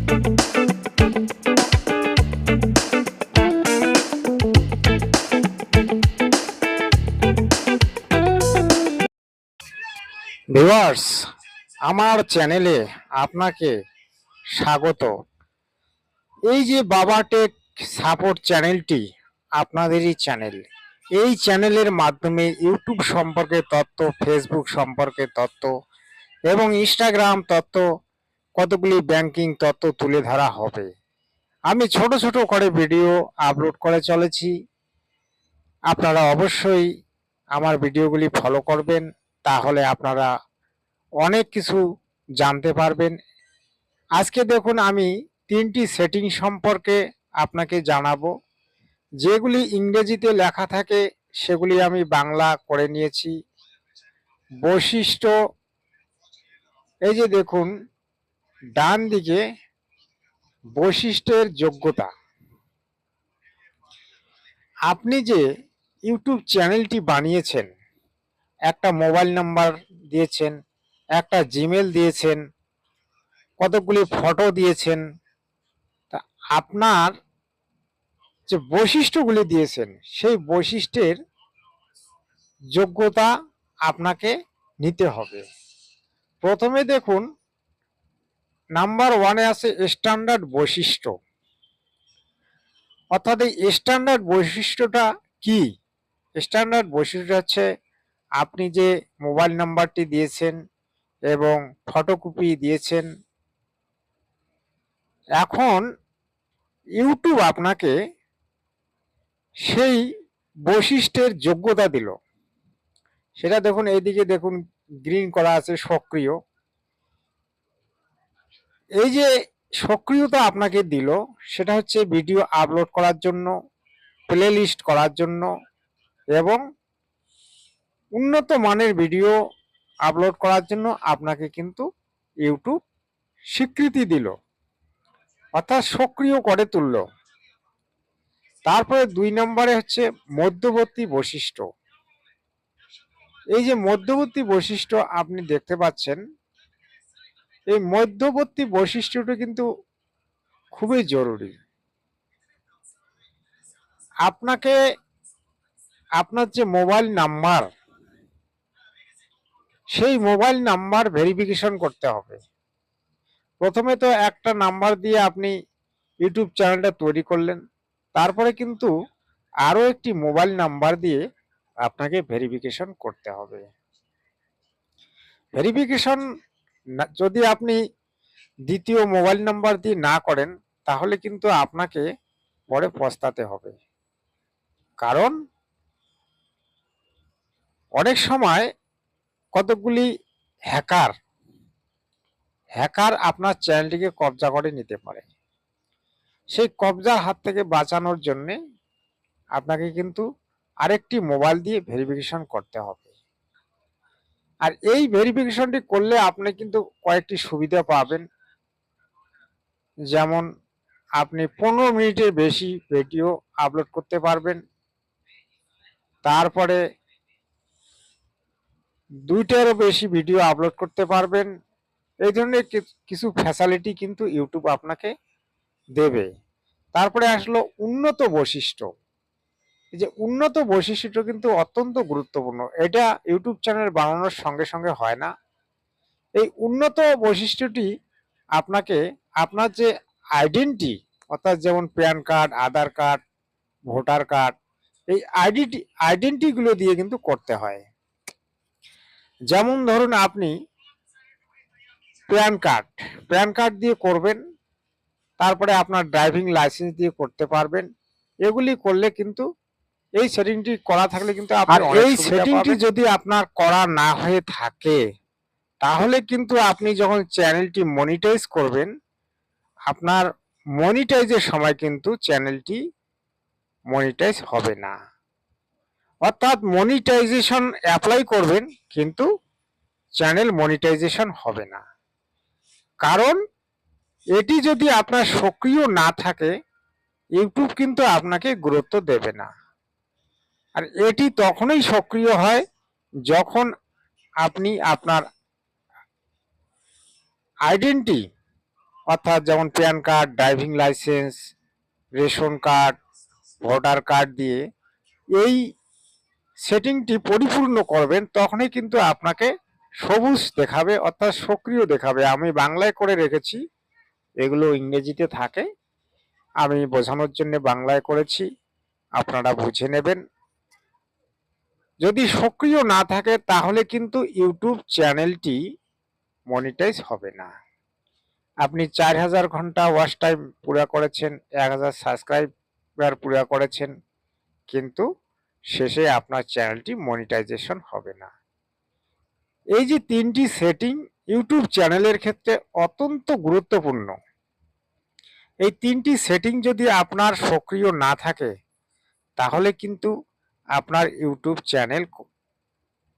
Viewers, আমার চ্যানেলে আপনাকে স্বাগত। এই যে বাবা টেক সাপোর্ট চ্যানেলটি আপনাদেরই চ্যানেল। এই চ্যানেলের মাধ্যমে ইউটিউব সম্পর্কে তথ্য, ফেসবুক সম্পর্কে তথ্য এবং ইনস্টাগ্রাম তথ্য, কতগুলি ব্যাংকিং তথ্য তুলে ধরা হবে। আমি ছোট ছোট করে ভিডিও আপলোড করে চলেছি। আপনারা অবশ্যই আমার ভিডিওগুলি ফলো করবেন, তাহলে আপনারা অনেক কিছু জানতে পারবেন। আজকে দেখুন, আমি 3টি সেটিং সম্পর্কে আপনাকে জানাবো। যেগুলি ইংরেজিতে লেখা থাকে সেগুলি আমি বাংলা করে নিয়েছি। বৈশিষ্ট্য, এই যে দেখুন ডান দিকে বৈশিষ্ট্যের যোগ্যতা। আপনি যে ইউটিউব চ্যানেলটি বানিয়েছেন, একটা মোবাইল নাম্বার দিয়েছেন, একটা জিমেল দিয়েছেন, কতগুলি ফটো দিয়েছেন, তা আপনার যে বৈশিষ্ট্যগুলি দিয়েছেন সেই বৈশিষ্ট্যের যোগ্যতা আপনাকে নিতে হবে। প্রথমে দেখুন, নাম্বার 1-এ আছে স্ট্যান্ডার্ড বৈশিষ্ট্য। অর্থাৎ এই স্ট্যান্ডার্ড বৈশিষ্ট্যটা কি? স্ট্যান্ডার্ড বৈশিষ্ট্য হচ্ছে আপনি যে মোবাইল নাম্বারটি দিয়েছেন এবং ফটোকপি দিয়েছেন। এখন ইউটিউব আপনাকে সেই বৈশিষ্ট্যের যোগ্যতা দিল। সেটা দেখুন, এইদিকে দেখুন গ্রিন করা আছে সক্রিয়। এই যে সক্রিয়তা আপনাকে দিল, সেটা হচ্ছে ভিডিও আপলোড করার জন্য, প্লে লিস্ট করার জন্য এবং উন্নত মানের ভিডিও আপলোড করার জন্য আপনাকে কিন্তু ইউটিউব স্বীকৃতি দিল, অর্থাৎ সক্রিয় করে তুলল। তারপরে 2 নম্বরে হচ্ছে মধ্যবর্তী বৈশিষ্ট্য। এই যে মধ্যবর্তী বৈশিষ্ট্য আপনি দেখতে পাচ্ছেন, এই মধ্যবর্তী বৈশিষ্ট্যটা কিন্তু খুবই জরুরি। আপনাকে আপনার যে মোবাইল নাম্বার, সেই মোবাইল নাম্বার ভেরিফিকেশন করতে হবে। প্রথমে তো একটা নাম্বার দিয়ে আপনি ইউটিউব চ্যানেলটা তৈরি করলেন, তারপরে কিন্তু আরও একটি মোবাইল নাম্বার দিয়ে আপনাকে ভেরিফিকেশন করতে হবে। ভেরিফিকেশন যদি আপনি দ্বিতীয় মোবাইল নাম্বার দিয়ে না করেন, তাহলে কিন্তু আপনাকে পরে পস্তাতে হবে। কারণ অনেক সময় কতগুলি হ্যাকার আপনার চ্যানেলটিকে কবজা করে নিতে পারে। সেই কবজার হাত থেকে বাঁচানোর জন্যে আপনাকে কিন্তু আরেকটি মোবাইল দিয়ে ভেরিফিকেশন করতে হবে। আর এই ভেরিফিকেশনটি করলে আপনি কিন্তু কয়েকটি সুবিধা পাবেন। যেমন আপনি 15 মিনিটের বেশি ভিডিও আপলোড করতে পারবেন, তারপরে 2টারও বেশি ভিডিও আপলোড করতে পারবেন। এই ধরনের কিছু ফ্যাসিলিটি কিন্তু ইউটিউব আপনাকে দেবে। তারপরে আসলো উন্নত বৈশিষ্ট্য। এই যে উন্নত বৈশিষ্ট্যটা কিন্তু অত্যন্ত গুরুত্বপূর্ণ। এটা ইউটিউব চ্যানেল বানানোর সঙ্গে সঙ্গে হয় না। এই উন্নত বৈশিষ্ট্যটি আপনাকে আপনার যে আইডেন্টি, অর্থাৎ যেমন প্যান কার্ড, আধার কার্ড, ভোটার কার্ড, এই আইডেন্টিটিগুলো দিয়ে কিন্তু করতে হয়। যেমন ধরুন, আপনি প্যান কার্ড দিয়ে করবেন, তারপরে আপনার ড্রাইভিং লাইসেন্স দিয়ে করতে পারবেন। এগুলি করলে কিন্তু এই সেটিংটি করা থাকলে কিন্তু আপনি এই সেটিংটি যদি আপনার করা না হয়ে থাকে, তাহলে কিন্তু আপনি যখন চ্যানেলটি মনিটাইজ করবেন, আপনার মনিটাইজের সময় কিন্তু চ্যানেলটি মনিটাইজ হবে না। অর্থাৎ মনিটাইজেশন অ্যাপ্লাই করবেন কিন্তু চ্যানেল মনিটাইজেশন হবে না। কারণ এটি যদি আপনার সক্রিয় না থাকে, ইউটিউব কিন্তু আপনাকে গুরুত্ব দেবে না। আর এটি তখনই সক্রিয় হয় যখন আপনি আপনার আইডেন্টি, অর্থাৎ যেমন pan card, driving licence, ration card, voter card দিয়ে এই সেটিংটি পরিপূর্ণ করবেন, তখনই কিন্তু আপনাকে সবুজ দেখাবে, অর্থাৎ সক্রিয় দেখাবে। আমি বাংলায় করে রেখেছি, এগুলো ইংরেজিতে থাকে, আমি বোঝানোর জন্য বাংলায় করেছি, আপনারা বুঝে নেবেন। যদি সক্রিয় না থাকে তাহলে কিন্তু ইউটিউব চ্যানেলটি মনিটাইজ হবে না। আপনি 4000 ঘন্টা ওয়াচ টাইম পুরো করেছেন, 1000 সাবস্ক্রাইবার পুরো করেছেন, কিন্তু শেষে আপনার চ্যানেলটি মনিটাইজেশন হবে না। এই যে 3টি সেটিং ইউটিউব চ্যানেলের ক্ষেত্রে অত্যন্ত গুরুত্বপূর্ণ। এই 3টি সেটিং যদি আপনার সক্রিয় না থাকে তাহলে কিন্তু আপনার ইউটিউব চ্যানেল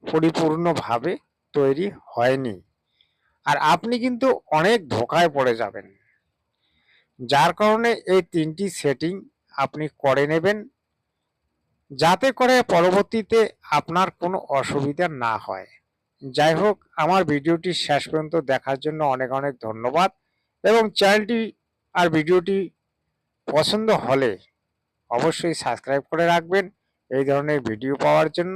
পরিপূর্ণভাবে তৈরি হয়নি, আর আপনি কিন্তু অনেক ধোঁকায় পড়ে যাবেন। যার কারণে এই 3টি সেটিং আপনি করে নেবেন, যাতে করে পরবর্তীতে আপনার কোনো অসুবিধা না হয়। যাই হোক, আমার ভিডিওটি শেষ পর্যন্ত দেখার জন্য অনেক অনেক ধন্যবাদ, এবং চ্যানেলটি আর ভিডিওটি পছন্দ হলে অবশ্যই সাবস্ক্রাইব করে রাখবেন এই ধরনের ভিডিও পাওয়ার জন্য।